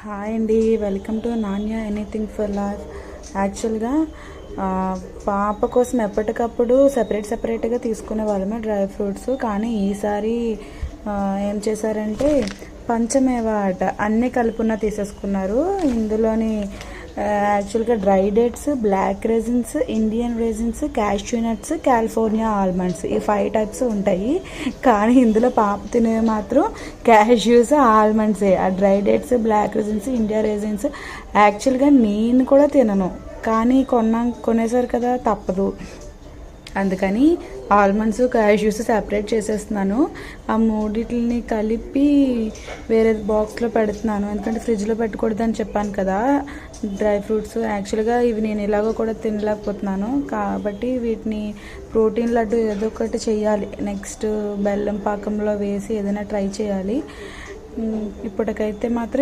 Hi అండి, welcome to Nanya anything for life. యాక్చువల్గా పాప కోసం ఎప్పటికప్పుడు సపరేట్గా తీసుకునే వాళ్ళమే డ్రై ఫ్రూట్స్. కానీ ఈసారి ఏం చేశారంటే పంచమేవ అట అన్నీ కలుపున్న తీసేసుకున్నారు. ఇందులోని యాక్చువల్గా dry dates, black raisins, Indian raisins, cashew nuts, California almonds, ఈ 5 టైప్స్ ఉంటాయి. కానీ ఇందులో పాప తినేవి మాత్రం క్యాష్యూస్, ఆల్మండ్సే. ఆ dry dates, black raisins, India raisins యాక్చువల్గా నేను కూడా తినను, కానీ కొనేసారు కదా తప్పదు. అందుకని ఆల్మండ్స్, క్యాష్యూస్ సెపరేట్ చేసేస్తున్నాను. ఆ మూడిటిని కలిపి వేరే బాక్స్లో పెడుతున్నాను, ఎందుకంటే ఫ్రిడ్జ్లో పెట్టకూడదని చెప్పాను కదా డ్రై ఫ్రూట్స్. యాక్చువల్గా ఇవి నేను ఇలాగో కూడా తినలేకపోతున్నాను, కాబట్టి వీటిని ప్రోటీన్ లడ్డు ఏదో ఒకటి చేయాలి. నెక్స్ట్ బెల్లం పాకంలో వేసి ఏదైనా ట్రై చేయాలి. ఇప్పటికైతే మాత్రం